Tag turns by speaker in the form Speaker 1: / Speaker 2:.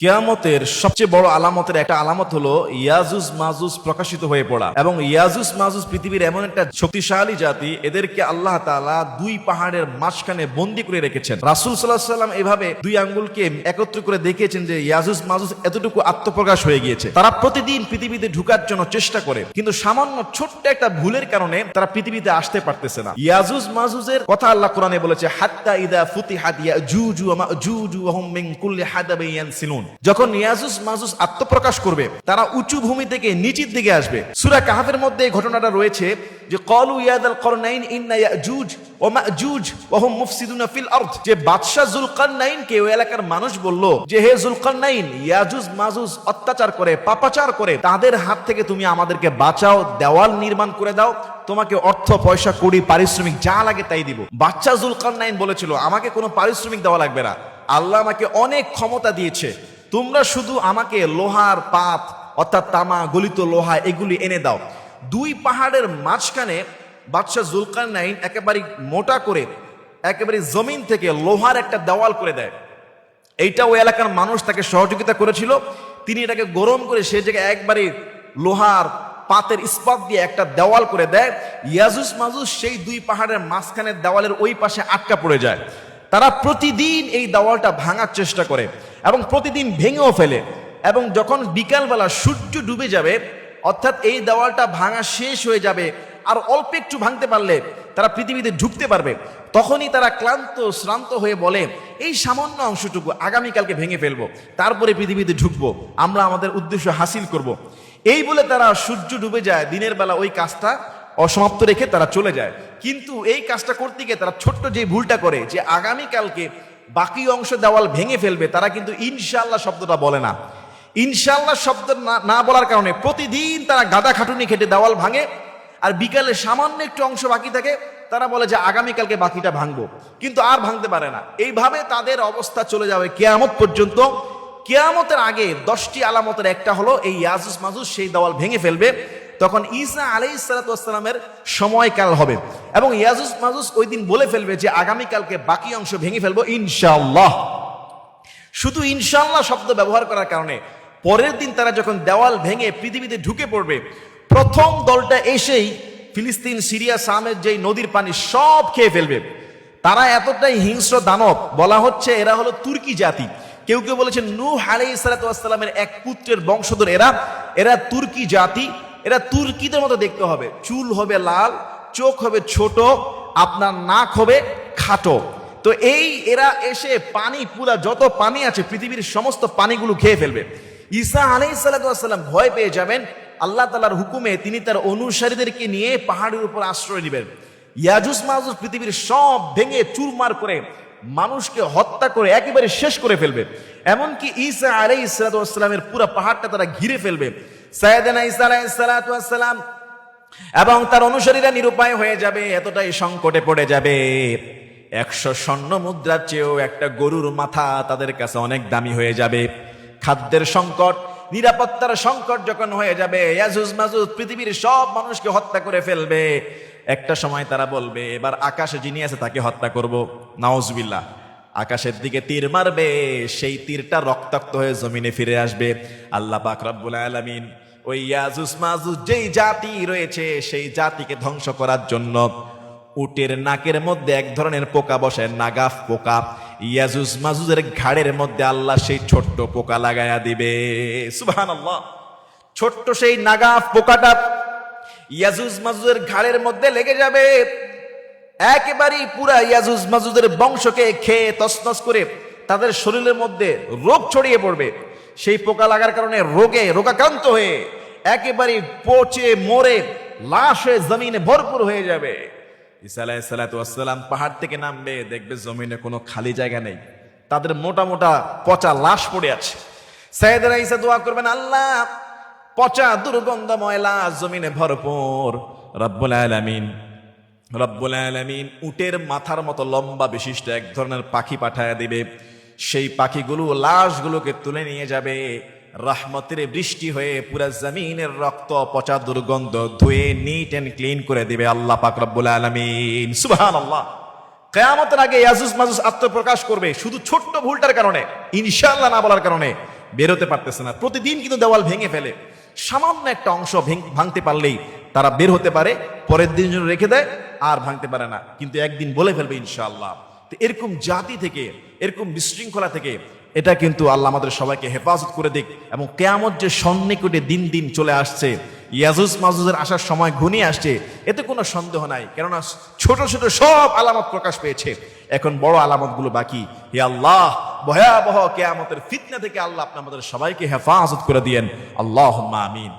Speaker 1: কিয়ামতের সবচেয়ে বড় আলামতের একটা আলামত হলো ইয়াজুজ মাজুজ প্রকাশিত হয়ে পড়া। এবং ইয়াজুজ মাজুজ পৃথিবীর এমন একটা শক্তিশালী জাতি, এদেরকে আল্লাহ তাআলা দুই পাহাড়ের মাঝখানে বন্দী করে রেখেছেন। রাসূল সাল্লাল্লাহু আলাইহি সাল্লাম এভাবে দুই আঙ্গুলকে একত্র করে দেখিয়েছেন যে ইয়াজুজ মাজুজ এতটুকু আত্মপ্রকাশ হয়ে গিয়েছে। তারা প্রতিদিন পৃথিবীতে ঢুকার জন্য চেষ্টা করে, কিন্তু সামান্য ছোট্ট একটা ভুলের কারণে তারা পৃথিবীতে আসতে পারতেছে না। ইয়াজুজ মাজুজের কথা আল্লাহ কোরআনে বলেছে, হাত্তা ইদা ফুতিহাত ইয়াজুজু ওয়া মাজুজু ওয়া হুম মিন কুল্লি হাদাবিন ইয়ানসিলুন। যখন ইয়াজুজ মাজুজ আত্মপ্রকাশ করবে, তারা উঁচু ভূমি থেকে নিচের দিকে আসবে। সূরা কাহফের মধ্যে এই ঘটনাটা রয়েছে যে ক্বালু ইয়া যাল করনাইন ইন্না ইয়াজুজ ওয়া মাজুজ ওয়া হুম মুফসিদুনা ফিল আরদ। যে বাদশা যুলকারনাইনকে ওই এলাকার মানুষ বলল যে হে যুলকারনাইন, ইয়াজুজ মাজুজ অত্যাচার করে, পাপাচার করে, তাদের হাত থেকে তুমি আমাদেরকে বাঁচাও, দেওয়াল নির্মাণ করে দাও, তোমাকে অর্থ পয়সা কোটি পারিশ্রমিক যা লাগে তাই দিব। বাদশা যুলকারনাইন বলেছিল, আমাকে কোনো পারিশ্রমিক দেওয়া লাগবে না, আল্লাহ আমাকে অনেক ক্ষমতা দিয়েছে, তোমরা শুধু আমাকে লোহার পাত অর্থাৎ তামা, গলিত লোহা এগুলি এনে দাও। দুই পাহাড়ের মাঝখানে বাদশা যুলকারনাইন একেবারে মোটা করে একেবারে জমিন থেকে লোহার একটা দেওয়াল করে দেয়। এইটা ওই এলাকার মানুষ তাকে সহযোগিতা করেছিল, তিনি এটাকে গরম করে সেই জায়গায় একবারে লোহার পাতের ইস্পাত দিয়ে একটা দেওয়াল করে দেয়। ইয়াজুজ মাজুজ সেই দুই পাহাড়ের মাঝখানের দেওয়ালের ওই পাশে আটকা পড়ে যায়। তারা প্রতিদিন এই দেওয়ালটা ভাঙার চেষ্টা করে এবং প্রতিদিন ভেঙেও ফেলে। এবং যখন বিকালবেলা সূর্য ডুবে যাবে, অর্থাৎ এই দেওয়ালটা ভাঙা শেষ হয়ে যাবে, আর অল্প একটু ভাঙতে পারলে তারা পৃথিবীতে ঢুকতে পারবে, তখনই তারা ক্লান্ত শ্রান্ত হয়ে বলে, এই সামান্য অংশটুকু আগামীকালকে ভেঙে ফেলবো, তারপরে পৃথিবীতে ঢুকবো, আমরা আমাদের উদ্দেশ্য হাসিল করব। এই বলে তারা সূর্য ডুবে যায়, দিনের বেলা ওই কাজটা অসমাপ্ত রেখে তারা চলে যায়। কিন্তু এই কাজটা করতে গিয়ে তারা ছোট্ট যে ভুলটা করে, যে আগামীকালকে বাকি অংশ দেওয়াল ভেঙে ফেলবে, তারা কিন্তু ইনশাআল্লাহ শব্দটা বলে না। ইনশাআল্লাহ শব্দ না বলার কারণে প্রতিদিন তারা গাদা খাটুনি খেটে দেওয়াল ভাঙে, আর বিকালে সামান্য একটু অংশ বাকি থাকে, তারা বলে যে আগামীকালকে বাকিটা ভাঙবো, কিন্তু আর ভাঙতে পারে না। এইভাবে তাদের অবস্থা চলে যাবে কিয়ামত পর্যন্ত। কিয়ামতের আগে 10টি আলামতের একটা হলো এই ইয়াজুজ মাজুজ সেই দেওয়াল ভেঙে ফেলবে, তখন ঈসা আলাইহিস সালাতু ওয়াস সালামের সময়কাল হবে এবং ইয়াজুজ মাজুজ ওই দিন বলে ফেলবে যে আগামীকালকে বাকি অংশ ভেঙে ফেলবো ইনশাআল্লাহ। শুধু ইনশাআল্লাহ শব্দ ব্যবহার করার কারণে পরের দিন তারা যখন দেওয়াল ভেঙে পৃথিবীতে ঢুকে পড়বে, প্রথম দলটা এসেই ফিলিস্তিন, সিরিয়া, শামের যেই নদীর পানি সব খেয়ে ফেলবে। তারা এতটাই হিংস্র দানব, বলা হচ্ছে এরা হলো তুর্কি জাতি। কেউ কেউ বলেছেন নূহ আলাইহিস সালাতু ওয়াস সালামের এক পুত্রের বংশধর এরা তুর্কি জাতি। এরা তুর্কিদের মতো দেখতে হবে, চুল হবে লাল, চোখ হবে ছোট, আপনার নাক হবে খাটো। তো এরা এসে পানি, পুরা যত পানি আছে পৃথিবীর সমস্ত পানিগুলো খেয়ে ফেলবে। ঈসা আলাইহিস সালাতু ওয়াস সালাম ভয় পেয়ে যাবেন, আল্লাহ তাআলার হুকুমে তিনি তার অনুসারীদেরকে নিয়ে পাহাড়ের উপর আশ্রয় নেবেন। ইয়াজুজ মাজুজ পৃথিবীর সব ভেঙে চুরমার করে মানুষকে হত্যা করে একেবারে শেষ করে ফেলবে। এমনকি ঈসা আলাইহিস সালাতু ওয়াস সালামের পুরো পাহাড়টা তারা ঘিরে ফেলবে। সাইয়েদনা ঈসা আলাইহিস সালাতু ওয়াস সালাম এবং তার অনুসারীরা নিরুপায় হয়ে যাবে, এতটাই সংকটে পড়ে যাবে। 100 স্বর্ণ মুদ্রার চেয়েও একটা গরুর মাথা তাদের কাছে অনেক দামি হয়ে যাবে। খাদ্যের সংকট, নিরাপত্তার সংকট যখন হয়ে যাবে, ইয়াজুজ মাজুজ পৃথিবীর সব মানুষকে হত্যা করে ফেলবে। একটা সময় তারা বলবে, এবার আকাশে যিনি আছে তাকে হত্যা করব। নাউজুবিল্লাহ। আকাশের দিকে তীর মারবে, সেই তীরটা রক্তাক্ত হয়ে জমিনে ফিরে আসবে। আল্লাহ পাক রব্বুল আলামিন ওই ইয়াজুজ মাজুজ যেই জাতি রয়েছে সেই জাতিকে ধ্বংস করার জন্য উটের নাকের মধ্যে এক ধরনের পোকা বসে, নাগাফ পোকা। ইয়াজুজ মাজুজের ঘাড়ের মধ্যে আল্লাহ সেই ছোট্ট পোকা লাগায়া দিবে। সুবহানাল্লাহ। ছোট্ট সেই নাগাফ পোকাটা ইয়াজুজ মাজুজের ঘাড়ের মধ্যে লেগে যাবে, একেবারেই পুরা ইয়াজুজ মাজুজের বংশকে খেয়ে তছনছ করে তাদের শরীরের মধ্যে রোগ ছড়িয়ে পড়বে। সেই পোকা লাগার কারণে রোগাক্রান্ত হয়ে একেবারে পচে মরে লাশ হয়ে জমিনে ভরপুর হয়ে যাবে। ঈসা আলাইহিস সালাতু ওয়াস সালাম পাহাড় থেকে নামবে, দেখবে জমিনে কোনো খালি জায়গা নেই, তাদের মোটা মোটা পচা লাশ পড়ে আছে। সাইয়েদনা ঈসা দোয়া করবেন, আল্লাহ পচা দুর্গন্ধময় লাশ জমিনে ভরপুর। রব্বুল আলামিন উটের মাথার মতো লম্বা বিশিষ্ট এক ধরনের পাখি পাঠায় দিবে। সেই পাখিগুলো লাশগুলোকে তুলে নিয়ে যাবে, রহমতের বৃষ্টি হয়ে পুরা জমিনের রক্ত, পচা দুর্গন্ধ ধুয়ে নিট এন্ড ক্লিন করে দিবে আল্লাহ পাক রব্বুল আলামিন। সুবহানাল্লাহ। কিয়ামতের আগে ইয়াজুজ মাজুজ আত্মপ্রকাশ করবে শুধু ছোট্ট ভুলটার কারণে, ইনশাআল্লাহ না বলার কারণে। বেরোতে পারতেছে না, প্রতিদিন কিন্তু দেওয়াল ভেঙে ফেলে। সামান্য একটা অংশ ভাঙতে পারলেই তারা বের হতে পারে, পরের দিন জন্য রেখে দেয়, আর ভাঙতে পারে না, কিন্তু একদিন বলে ফেলবে ইনশাআল্লাহ। তো এরকম জাতি থেকে, এরকম বিশৃঙ্খলা থেকে এটা কিন্তু আল্লাহ আমাদের সবাইকে হেফাজত করে দিক। এবং কিয়ামত যে সন্নিকটে দিন দিন চলে আসছে, ইয়াজুজ মাজুজের আসার সময় ঘনিয়ে আসছে, এতে কোনো সন্দেহ নাই। কেননা ছোট ছোট সব আলামত প্রকাশ পেয়েছে, এখন বড় আলামতগুলো বাকি। হে আল্লাহ, ভয়াবহ কিয়ামতের ফিতনা থেকে আল্লাহ আপনি আমাদের সবাইকে হেফাজত করে দিয়েন। আল্লাহুম্মা আমিন।